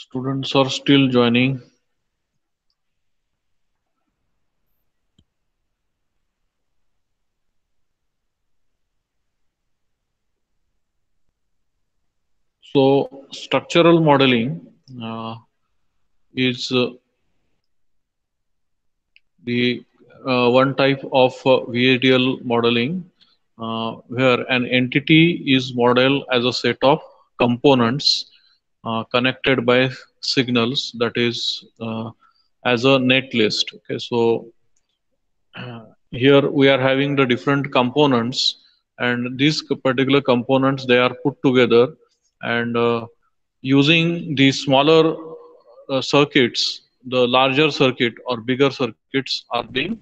Students are still joining. So structural modeling is the one type of behavioral modeling where an entity is modeled as a set of components connected by signals, that is as a net list. Okay, so here we are having the different components, and these particular components, they are put together, and using the smaller circuits, the larger circuit or bigger circuits are being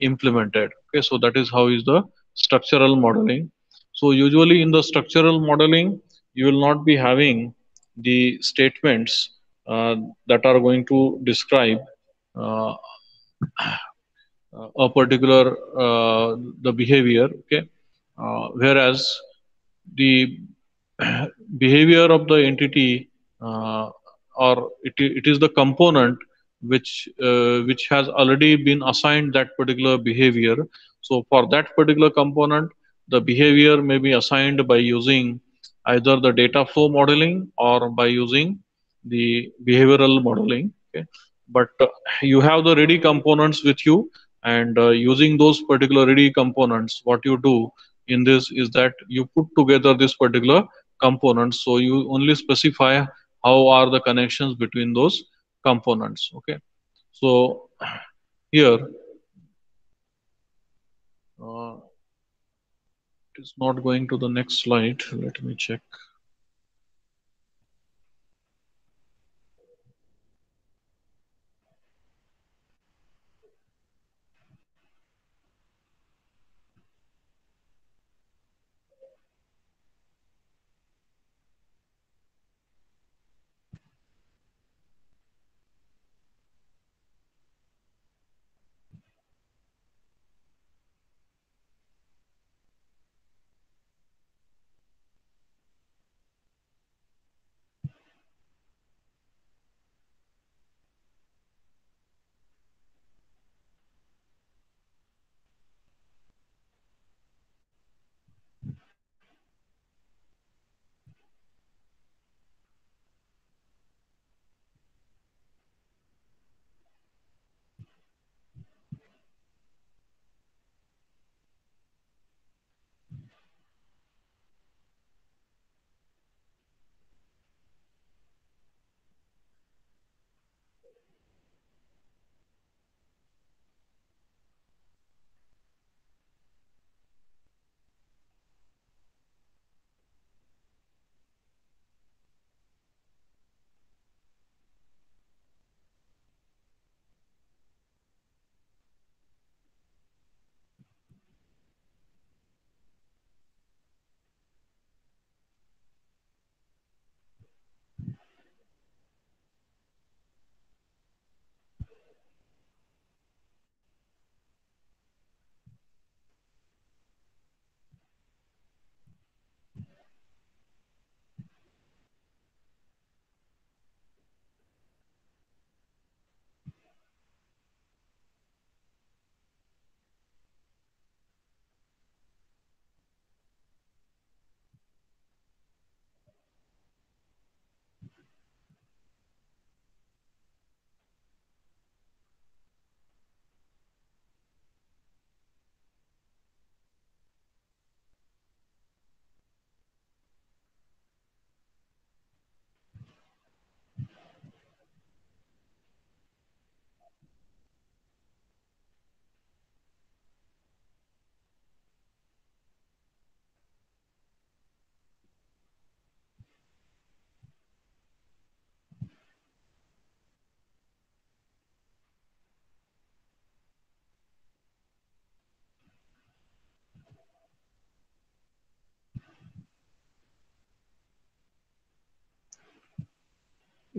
implemented. Okay, so that is how is the structural modeling. So usually in the structural modeling, you will not be having the statements that are going to describe uh, a particular the behavior. Okay, whereas the behavior of the entity, or it is the component which has already been assigned that particular behavior. So for that particular component, the behavior may be assigned by using either the data flow modeling or by using the behavioral modeling. Okay, but you have the ready components with you, and using those particular ready components, what you do in this is that you put together this particular components. So you only specify how are the connections between those components. Okay, so here uh, it is not going to the next slide. Let me check.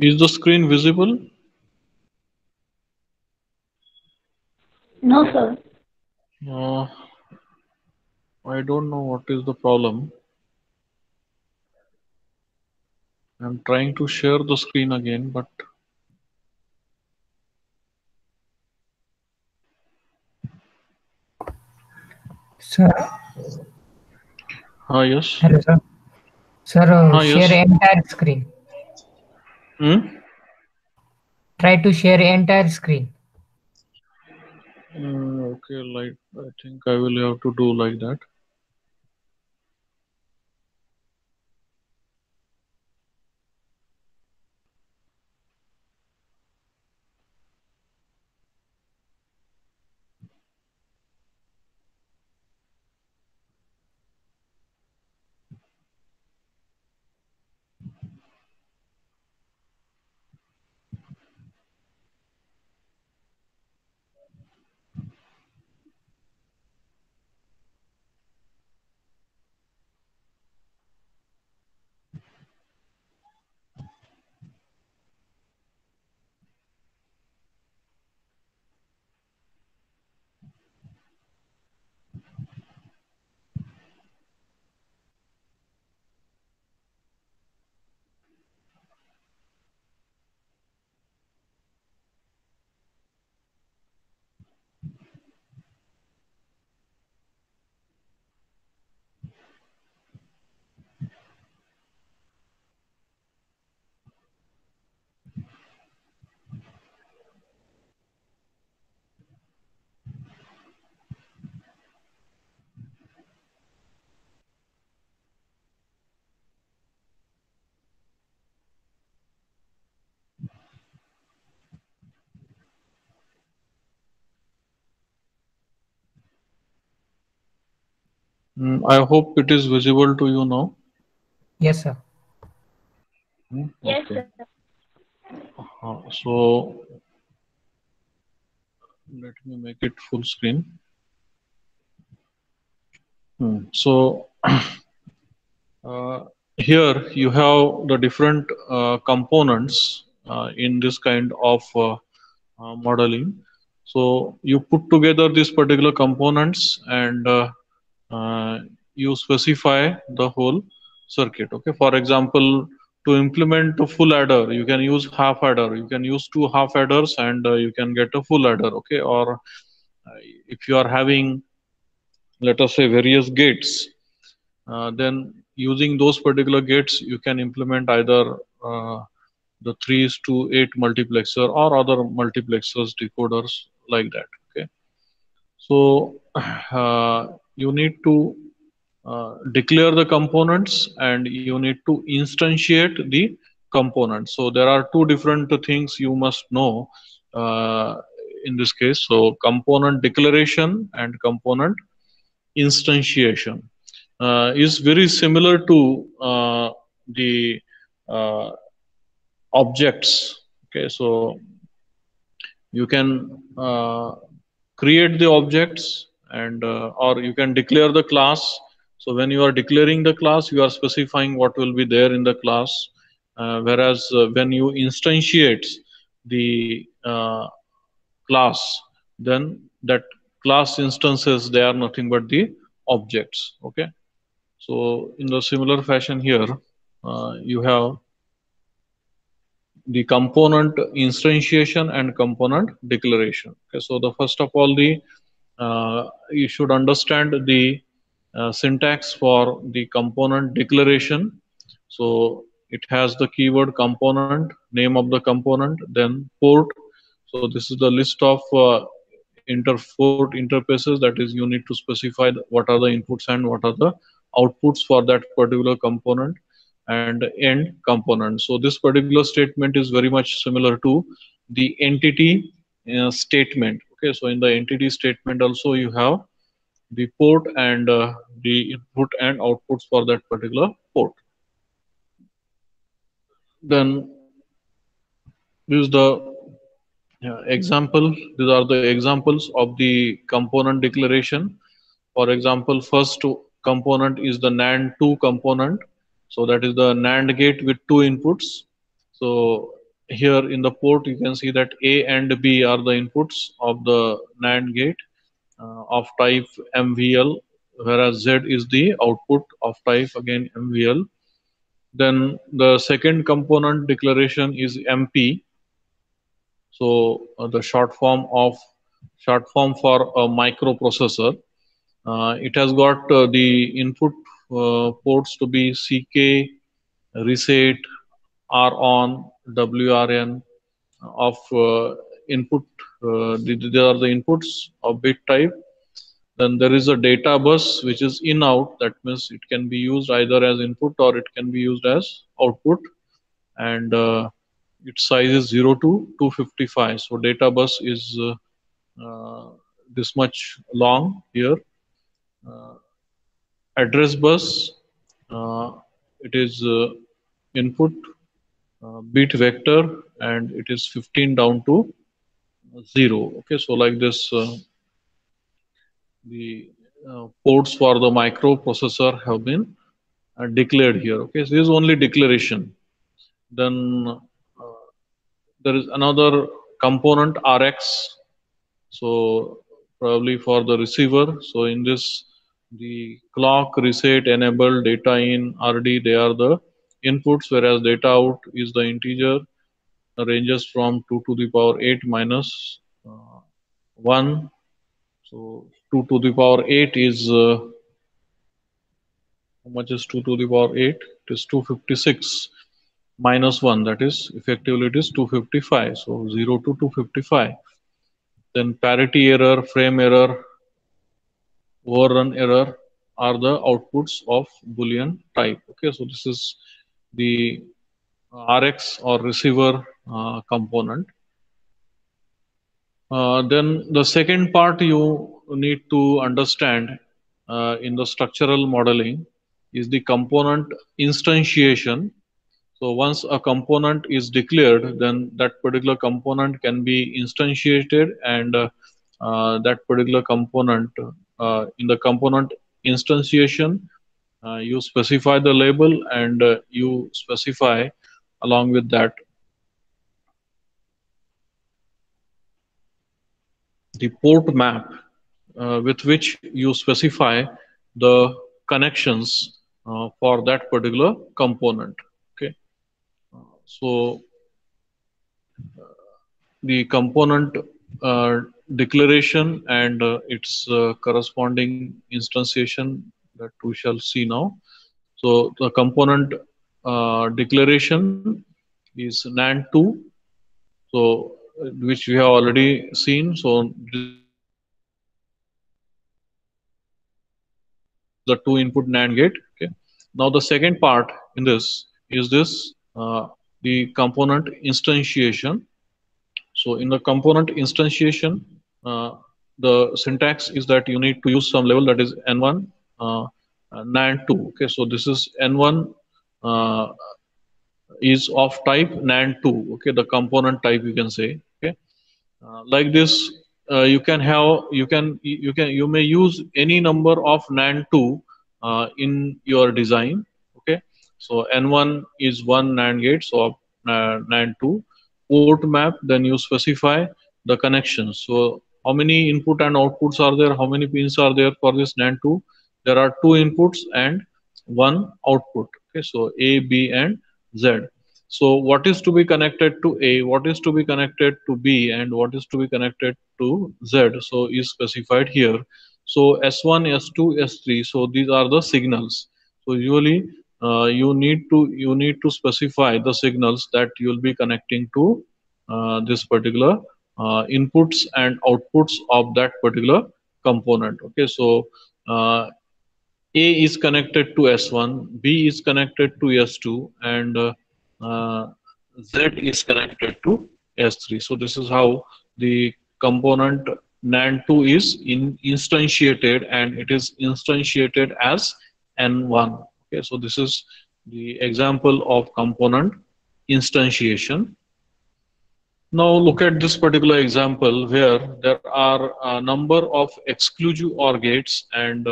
Is the screen visible? No, sir. uh, I don't know what is the problem. I'm trying to share the screen again, but Sir, yes. hello, sir. Sir, share Yes. entire screen. Hmm? Try to share entire screen. Okay, like I think I will have to do like that. I hope it is visible to you now. Yes, sir. Yes, Okay. sir. So let me make it full screen. So here you have the different components in this kind of modeling. So you put together these particular components and uh, you specify the whole circuit. Okay, for example, to implement a full adder, you can use half adder, you can use two half adders, and you can get a full adder. Okay, or if you are having, let us say, various gates, then using those particular gates you can implement either the 3:8 multiplexer or other multiplexers, decoders, like that. Okay, so you need to declare the components and you need to instantiate the components. So there are two different things you must know uh, in this case. So component declaration and component instantiation is very similar to the uh, objects. Okay, so you can create the objects and or you can declare the class. So when you are declaring the class, you are specifying what will be there in the class, whereas when you instantiate the class, then that class instances, they are nothing but the objects. Okay, so in the similar fashion here, you have the component instantiation and component declaration. Okay, so the first of all, the you should understand the syntax for the component declaration. So it has the keyword component, name of the component, then port. So this is the list of port interfaces, that is, you need to specify what are the inputs and what are the outputs for that particular component, and end component. So this particular statement is very much similar to the entity statement. Okay, so in the entity statement also you have the port and the input and outputs for that particular port. Then this is the example. These are the examples of the component declaration. For example, first component is the NAND2 component. So that is the NAND gate with two inputs. So here in the port, you can see that A and B are the inputs of the NAND gate of type MVL, whereas Z is the output of type again MVL. Then the second component declaration is MP. So the short form for a microprocessor. It has got the input ports to be CK, reset, RON, WRN of input. There are the inputs of bit type. Then there is a data bus which is in-out. That means it can be used either as input or it can be used as output. And its size is 0 to 255. So data bus is this much long here. Address bus, it is input bit vector, and it is 15 down to 0. Okay, so like this, the ports for the microprocessor have been declared here. Okay, so this is only declaration. Then there is another component RX. So probably for the receiver. So in this, the clock, reset, enable, data in, RD, they are the inputs, whereas data out is the integer, ranges from 2 to the power 8 minus 1. So 2 to the power 8 is, how much is 2 to the power 8? It is 256 minus 1, that is effectively it is 255. So 0 to 255. Then parity error, frame error, overrun error are the outputs of Boolean type. Okay, so this is the RX or receiver component. Then the second part you need to understand in the structural modeling is the component instantiation. So once a component is declared, then that particular component can be instantiated, and that particular component in the component instantiation, you specify the label, and you specify along with that the port map with which you specify the connections for that particular component. Okay, so the component declaration and its corresponding instantiation that we shall see now. So the component declaration is NAND2, so which we have already seen. So this is the 2-input NAND gate. Okay. Now the second part in this is this the component instantiation. So in the component instantiation, the syntax is that you need to use some level, that is N1 NAND2. Okay, so this is N1 is of type NAND2. Okay, the component type you can say. Okay, like this, you may use any number of NAND2 in your design. Okay, so N1 is one NAND gate, so NAND2 port map. Then you specify the connections. So how many input and outputs are there? How many pins are there for this NAND2? There are 2 inputs and 1 output. Okay, so A, B, and Z. So what is to be connected to A, what is to be connected to B, and what is to be connected to Z, so is specified here. So S1, S2, S3, so these are the signals. So usually you need to specify the signals that you will be connecting to this particular inputs and outputs of that particular component. Okay, so A is connected to S1, B is connected to S2, and Z is connected to S3. So this is how the component NAND2 is instantiated, and it is instantiated as N1. Okay, so this is the example of component instantiation. Now look at this particular example where there are a number of exclusive OR gates, and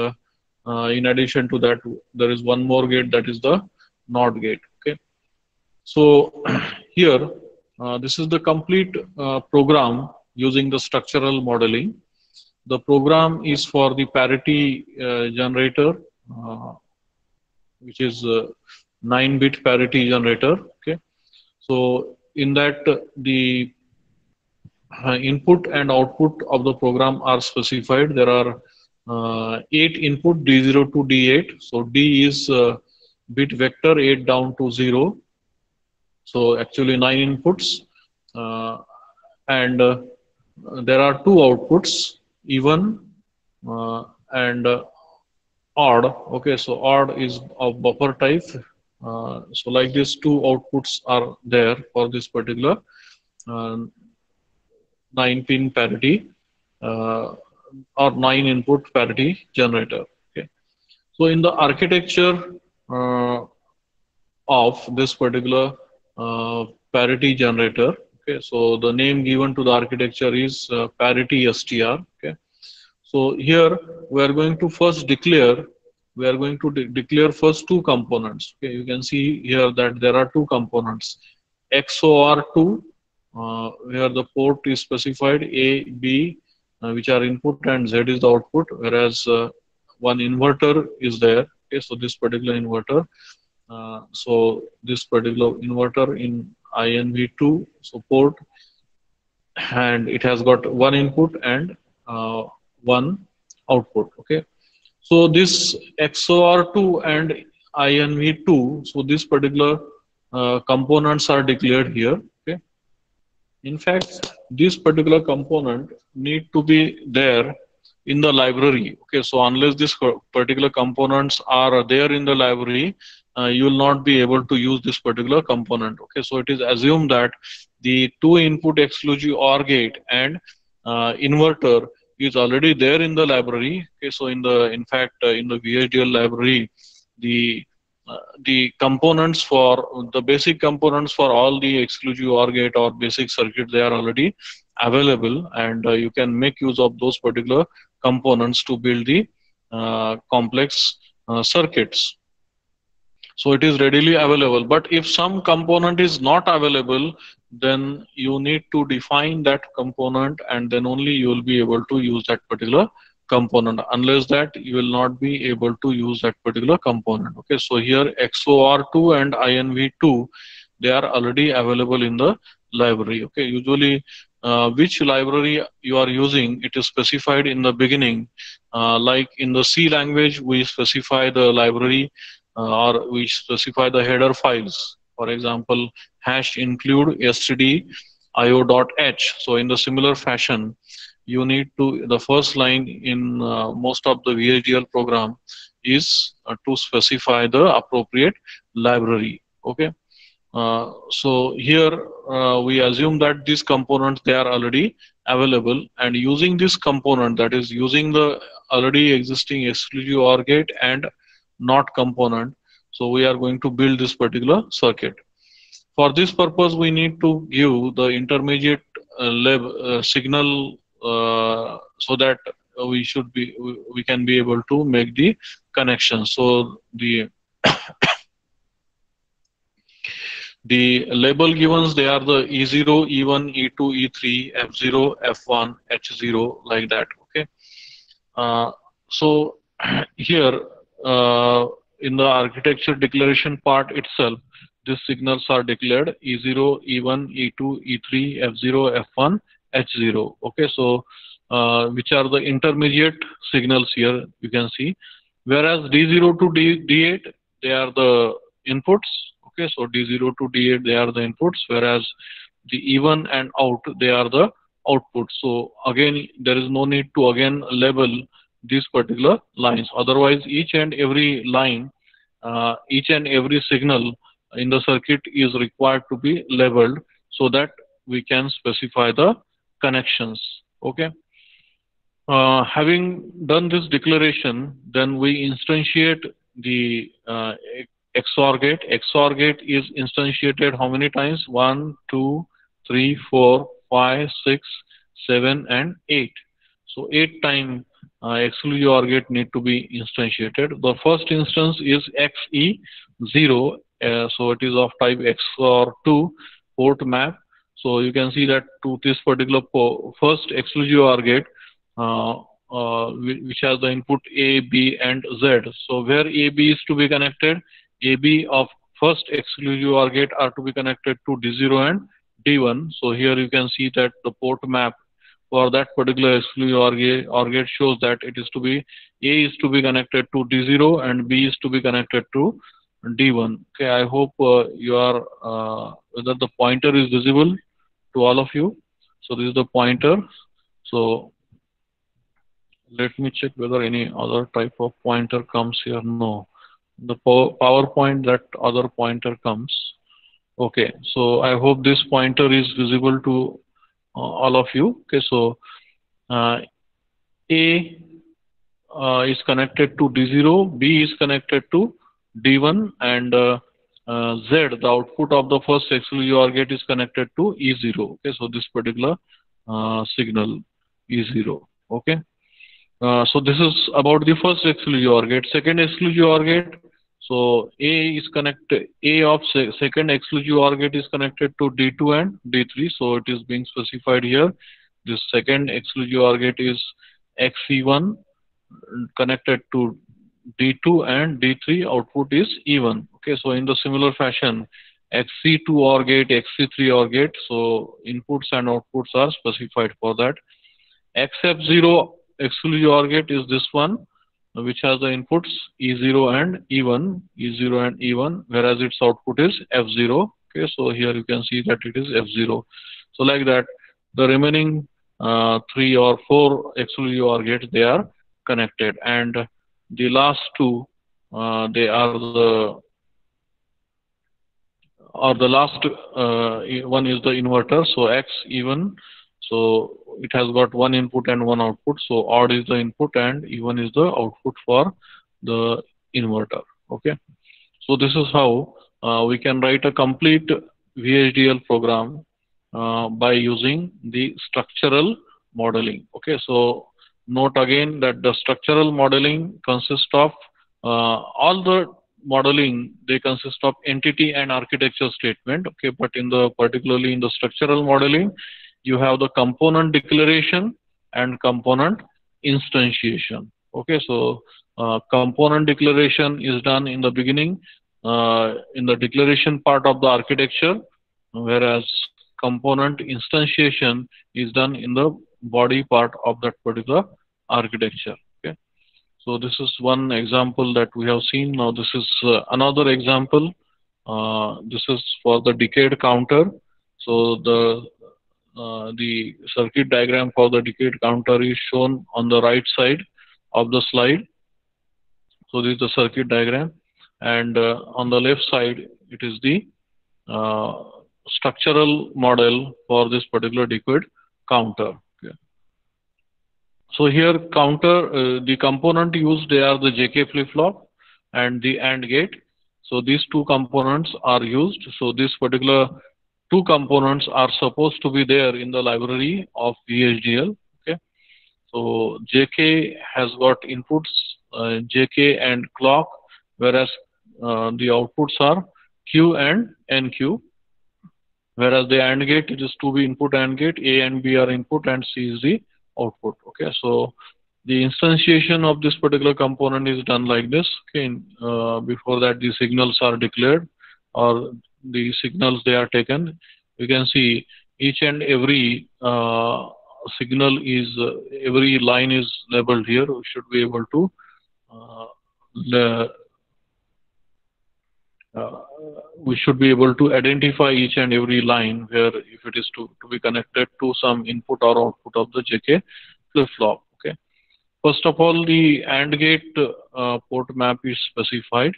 in addition to that, there is one more gate, that is the NOT gate. Okay, so here this is the complete program using the structural modeling. The program is for the parity generator, which is 9-bit parity generator. Okay, so in that the input and output of the program are specified. There are 8 input D0 to D8. So D is bit vector 8 down to 0. So actually 9 inputs, and there are 2 outputs, even and odd. Okay, so odd is of buffer type. So like this, 2 outputs are there for this particular uh, 9-pin parity or 9 input parity generator. Okay, so in the architecture uh, of this particular parity generator, okay, so the name given to the architecture is parity STR. Okay, so here we are going to first declare, declare first 2 components. Okay, you can see here that there are 2 components, XOR2, where the port is specified A, B, which are input, and Z is the output, whereas one inverter is there. Okay, so this particular inverter, so this particular inverter in INV2 support, and it has got 1 input and 1 output. Okay, so this XOR2 and INV2, so this particular components are declared here. Okay, in fact, this particular component need to be there in the library. Okay, so unless these particular components are there in the library, you will not be able to use this particular component. Okay, so it is assumed that the 2 input exclusive OR gate and inverter is already there in the library. Okay, so in fact in the VHDL library, the the components for the basic components for all the exclusive OR gate or basic circuit, they are already available, and you can make use of those particular components to build the complex circuits. So it is readily available, but if some component is not available, then you need to define that component, and then only you will be able to use that particular component. Unless that, you will not be able to use that particular component. Okay, so here XOR2 and INV2, they are already available in the library. Okay, usually which library you are using, it is specified in the beginning. Like in the C language, we specify the library or we specify the header files. For example, hash include std io.h. So in the similar fashion, you need to, the first line in most of the VHDL program is to specify the appropriate library. Okay, so here we assume that these components, they are already available, and using this component, that is using the already existing exclusive OR gate and NOT component, so we are going to build this particular circuit. For this purpose, we need to give the intermediate signal so that we can be able to make the connection. So the label givens, they are the E0, E1, E2, E3, F0, F1, H0, like that. Okay. So here in the architecture declaration part itself, these signals are declared E0, E1, E2, E3, F0, F1, H0. Okay, so which are the intermediate signals here, you can see. Whereas D0 to D8, they are the inputs. Okay, so D0 to D8, they are the inputs, whereas the E1 and out, they are the outputs. So again, there is no need to again label these particular lines. Otherwise, each and every line, each and every signal in the circuit is required to be labeled so that we can specify the connections. Okay. Having done this declaration, then we instantiate the XOR gate. XOR gate is instantiated how many times? 1, 2, 3, 4, 5, 6, 7, and 8. So 8 times exclusive OR gate need to be instantiated. The first instance is XE0, so it is of type XOR2 port map. So you can see that to this particular first exclusive OR gate, which has the input A, B, and Z. So where A, B is to be connected, AB of first exclusive OR gate are to be connected to D0 and D1. So here you can see that the port map for that particular exclusive OR gate shows that it is to be A is to be connected to D0 and B is to be connected to D1. Okay, I hope you are whether the pointer is visible to all of you. So this is the pointer. So let me check whether any other type of pointer comes here. No, the PowerPoint, that other pointer comes. Okay, so I hope this pointer is visible to all of you. Okay, so A is connected to D0, B is connected to D1, and Z, the output of the first exclusive OR gate, is connected to E0. Okay, so this particular signal E0. Okay, so this is about the first exclusive OR gate. Second exclusive OR gate. So A is connected. A of second exclusive OR gate is connected to D2 and D3. So it is being specified here. This second exclusive OR gate is XE1 connected to D2 and D3. Output is E1. Okay, so in the similar fashion, XC2 OR gate, XC3 OR gate. So inputs and outputs are specified for that. XF0 exclusive OR gate is this one, which has the inputs E0 and E1, E0 and E1, whereas its output is F0. Okay, so here you can see that it is F0. So like that, the remaining 3 or 4 exclusive OR gates, they are connected, and the last two, they are the last one is the inverter. So X even, so it has got one input and one output. So odd is the input and even is the output for the inverter. Okay, so this is how we can write a complete VHDL program by using the structural modeling. Okay, so note again that the structural modeling consists of all the modeling, they consist of entity and architecture statement. Okay, but particularly in the structural modeling, you have the component declaration and component instantiation. Okay, so component declaration is done in the beginning, in the declaration part of the architecture, whereas component instantiation is done in the body part of that particular architecture. Okay, so this is one example that we have seen. Now this is another example. This is for the decade counter. So the circuit diagram for the decade counter is shown on the right side of the slide. So this is the circuit diagram, and on the left side it is the structural model for this particular decade counter. Okay. So here counter, the component used, they are the JK flip-flop and the AND gate. So these two components are used. So this particular two components are supposed to be there in the library of VHDL. Okay, so JK has got inputs, JK and clock, whereas the outputs are Q and NQ. Whereas the AND gate, it is 2B input AND gate, A and B are input and C is the output. Okay, so the instantiation of this particular component is done like this. Okay, before that the signals are declared, or the signals they are taken. You can see each and every signal is, every line is labeled here. We should be able to we should be able to identify each and every line where if it is to be connected to some input or output of the JK flip-flop. Okay, first of all, the AND gate port map is specified.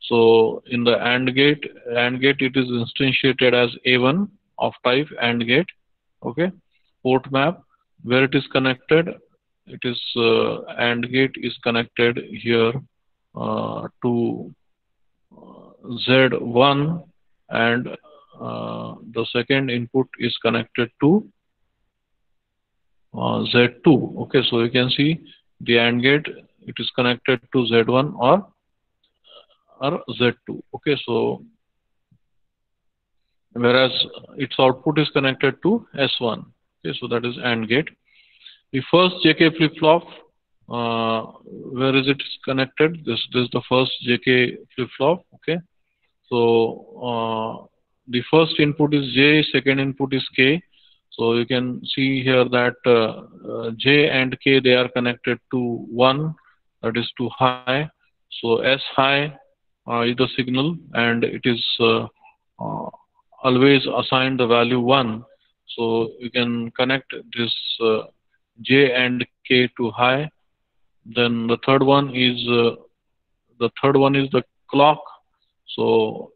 So in the AND gate it is instantiated as A1 of type AND gate. Okay, port map where it is connected, it is AND gate is connected here to Z1, and the second input is connected to Z2. Okay, so you can see the AND gate, it is connected to Z1 or Z2. Okay, so whereas its output is connected to S1. Okay, so that is AND gate. The first JK flip-flop, where is it connected? This is the first JK flip-flop. Okay, So the first input is J, second input is K. So you can see here that J and K, they are connected to 1, that is to high. So S high is the signal, and it is uh, always assigned the value 1. So you can connect this J and K to high. Then the third one is the clock. So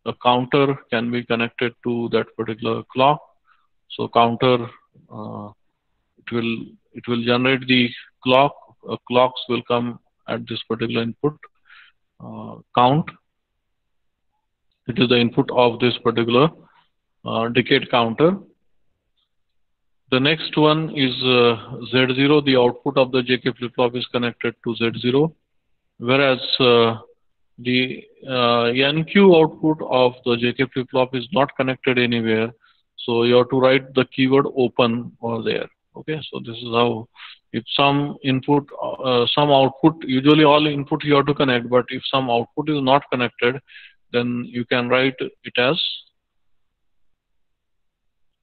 the counter can be connected to that particular clock. So counter it will it will generate the clock. Clocks will come at this particular input count. It is the input of this particular decade counter. The next one is Z0. The output of the JK flip-flop is connected to Z0, whereas the NQ output of the JK flip-flop is not connected anywhere. So you have to write the keyword open over there. Okay, so this is how, if some input, some output, usually all input you have to connect, but if some output is not connected, then you can write it as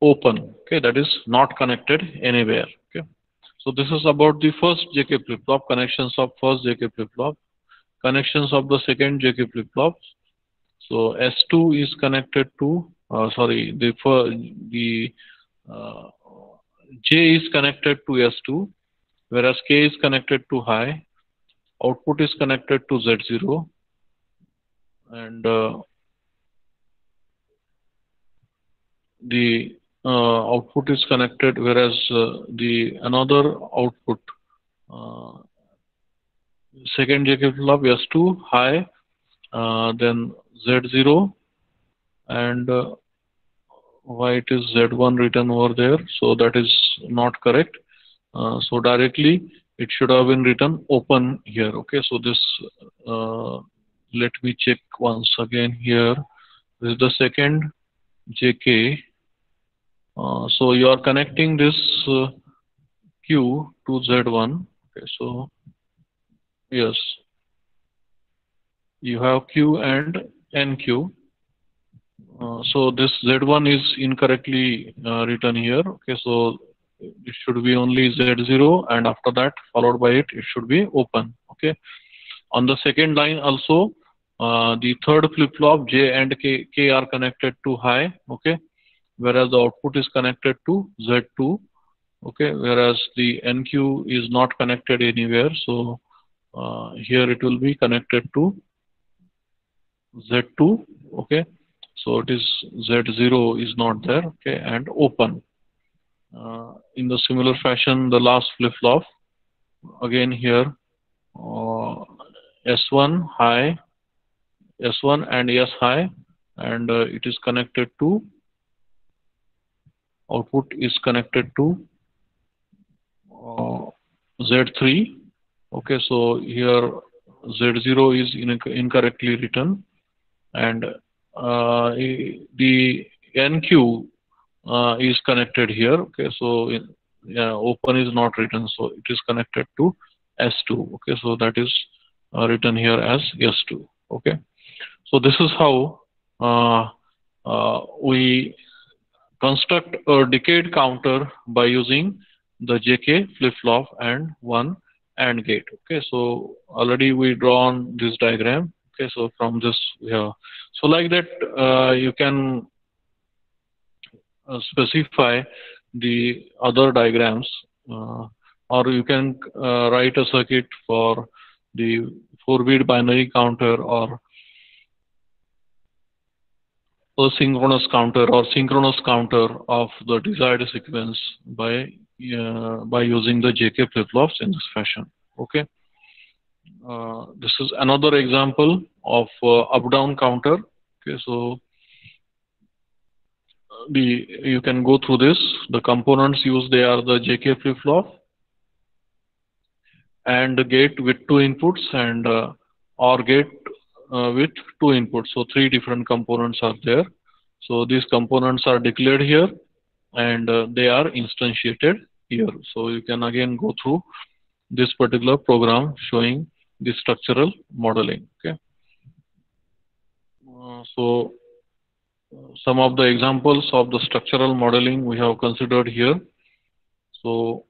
open. Okay, that is not connected anywhere. Okay, so this is about the first JK flip-flop, connections of first JK flip-flop, connections of the second JK flip-flop. So S2 is connected to, J is connected to S2, whereas K is connected to high. Output is connected to Z0, and the output is connected, whereas the another output, second JK flip-flop S2 high, then Z0, and why it is Z1 written over there, so that is not correct. So directly it should have been written open here. Okay, so this let me check once again here. This is the second JK. So you are connecting this Q to Z1. Okay, so yes, you have Q and NQ. So this Z1 is incorrectly written here. Okay, so it should be only Z0, and after that, followed by it should be open. Okay. On the second line also, the third flip-flop J and K are connected to high. Okay, whereas the output is connected to Z2. Okay, whereas the NQ is not connected anywhere. So here it will be connected to Z2. Okay. So it is Z0 is not there, okay, and open. In the similar fashion, the last flip-flop, again here, S1 high, S1 and S high, and it is connected to, output is connected to Z3. Okay, so here Z0 is incorrectly written, and the NQ is connected here. Okay, so open is not written, so it is connected to S2. Okay, so that is written here as S2. Okay, so this is how we construct a decade counter by using the JK flip-flop and one AND gate. Okay, so already we drawn this diagram. Okay, so from this, so like that you can specify the other diagrams, or you can write a circuit for the 4-bit binary counter or asynchronous counter or synchronous counter of the desired sequence by using the JK flip-flops in this fashion. Okay. This is another example of up-down counter. Okay, so you can go through this. The components used, they are the JK flip-flop and the gate with 2 inputs, and OR gate with 2 inputs. So 3 different components are there. So these components are declared here, and they are instantiated here. So you can again go through this particular program showing the structural modeling. Okay. So some of the examples of the structural modeling we have considered here. So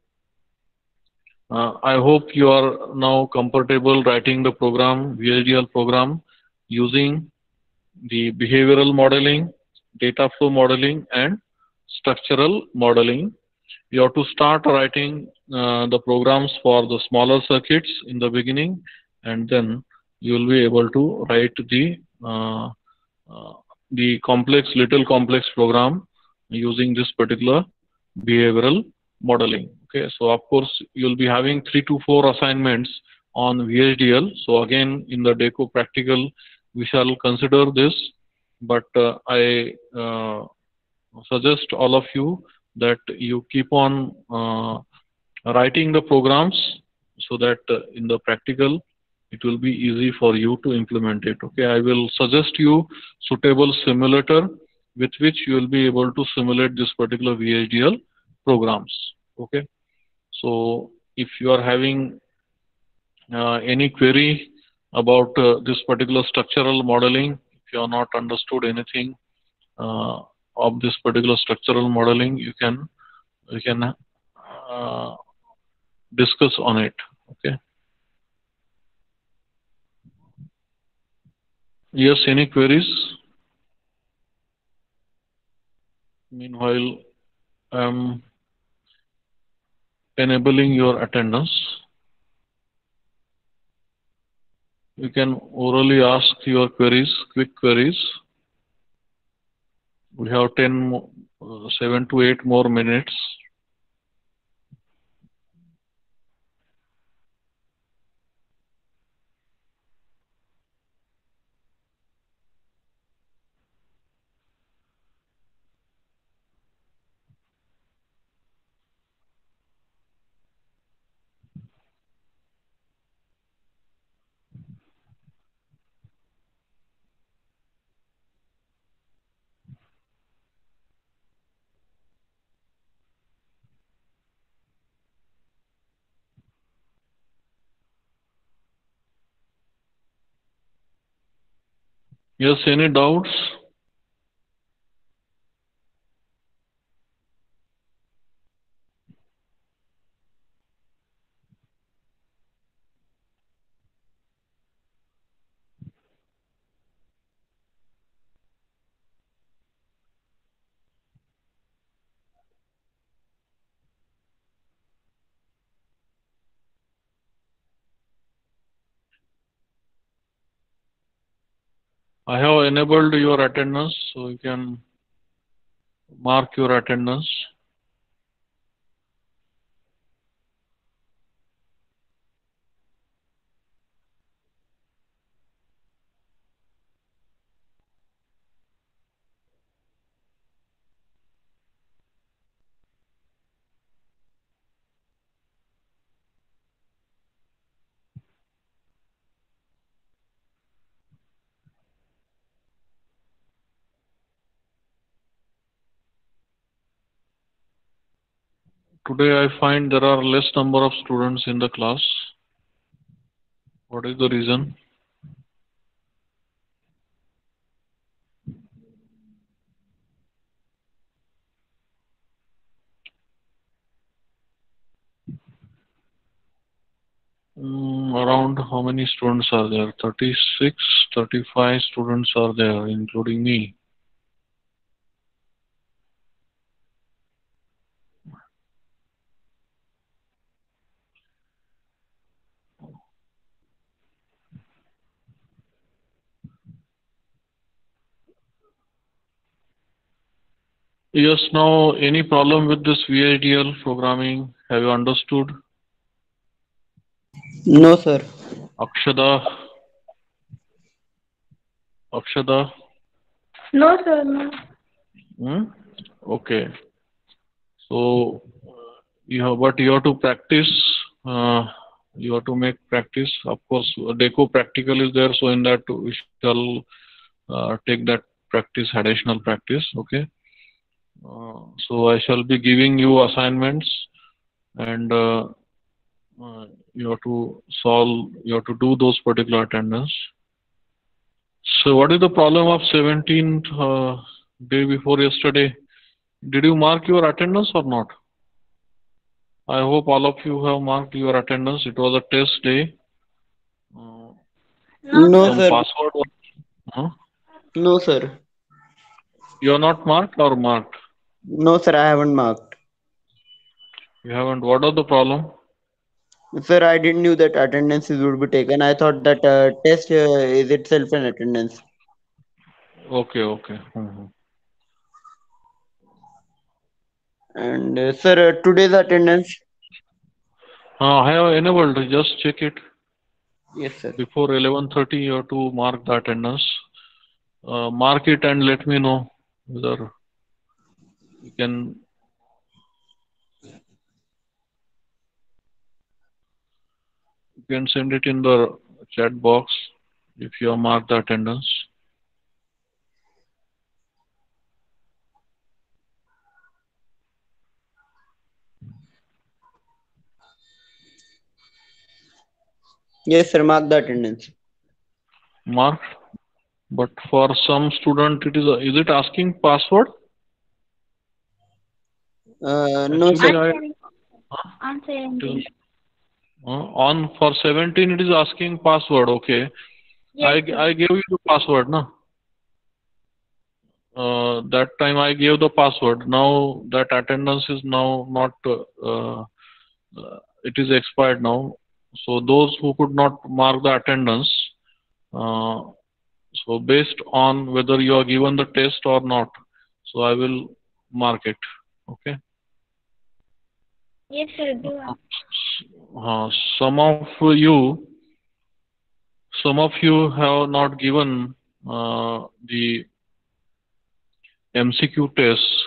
I hope you are now comfortable writing the program, VHDL program, using the behavioral modeling, data flow modeling, and structural modeling. You have to start writing the programs for the smaller circuits in the beginning, and then you will be able to write the little complex program using this particular behavioral modeling. Okay, so of course you'll be having 3 to 4 assignments on VHDL. So again, in the DECO practical, we shall consider this, but I suggest all of you that you keep on writing the programs so that in the practical it will be easy for you to implement it. Okay, I will suggest you suitable simulator with which you will be able to simulate this particular VHDL programs. Okay, so if you are having any query about this particular structural modeling, if you are not understood anything of this particular structural modeling, you can discuss on it. Okay. Yes, any queries? Meanwhile, I'm enabling your attendance. You can orally ask your queries, quick queries. We have 7 to 8 more minutes. Yes, any doubts? I have enabled your attendance, so you can mark your attendance. Today I find there are less number of students in the class. What is the reason? Around how many students are there? 36, 35 students are there, including me. Yes, now any problem with this VHDL programming? Have you understood? No, sir. Akshada? Akshada? No, sir, no. Okay. So but you have to practice. You have to make practice. Of course, DECO practical is there, so in that we shall take that practice, additional practice. Okay. So I shall be giving you assignments, and you have to solve. You have to do those particular attendance. So what is the problem of 17th day before yesterday? Did you mark your attendance or not? I hope all of you have marked your attendance. It was a test day. No, Some sir. password. Huh? No, sir. You are not marked or marked? No, sir. I haven't marked. You haven't. What are the problem? Sir, I didn't knew that attendances would be taken. I thought that test is itself an attendance. Okay, okay. And sir, today's attendance. I have enabled. Just check it. Yes, sir. Before 11:30, you have to mark the attendance. Mark it and let me know whether you can. You can send it in the chat box if you have marked the attendance. Yes, sir. Mark the attendance. Marked. But for some student, is it asking password? No, sir. Actually, On 17. on for 17 it is asking password. Okay, Yes, I gave you the password, no? That time I gave the password. Now that attendance is now not. It is expired now. So those who could not mark the attendance. So based on whether you are given the test or not, so I will mark it. Okay. yes, sir. Do. Some of you, some of you have not given the MCQ tests,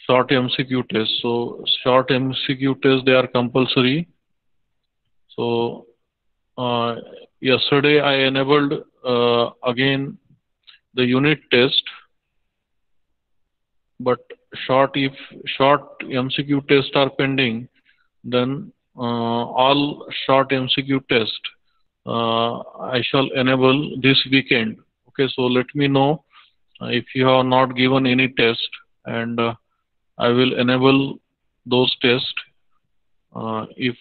short MCQ tests. So short MCQ tests, they are compulsory. So yesterday I enabled again the unit test, but if short MCQ tests are pending, then all short MCQ tests I shall enable this weekend. Okay, so let me know if you have not given any test, and I will enable those tests. If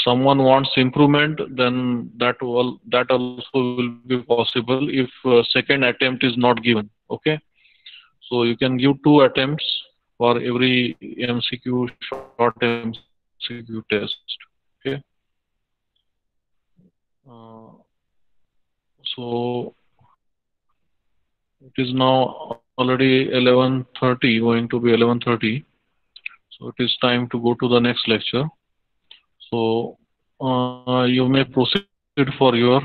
someone wants improvement, then that also will be possible if second attempt is not given. Okay, so you can give 2 attempts for every MCQ, short MCQ test. Okay. Uh, so it is now already 11:30, going to be 11:30. So it is time to go to the next lecture. So you may proceed for your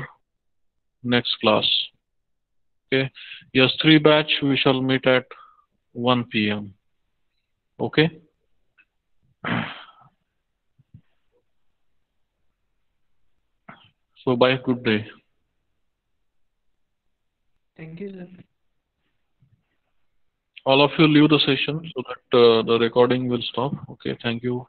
next class. Okay. Yes, 3 batch we shall meet at 1 p.m. Okay. So bye. Good day. Thank you, sir. All of you leave the session so that the recording will stop. Okay. Thank you.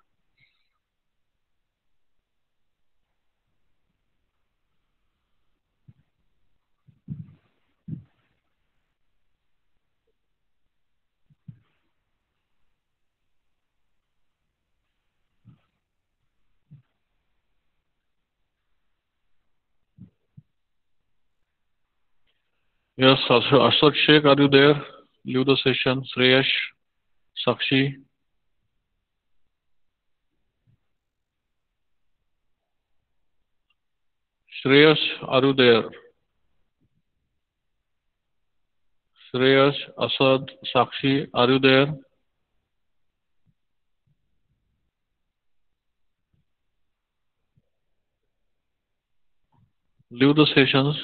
Yes, Ashok Sheikh, are you there? Leave the session. Shreyash, Sakshi. Shreyash, are you there? Shreyash, Asad, Sakshi, are you there? Leave the sessions.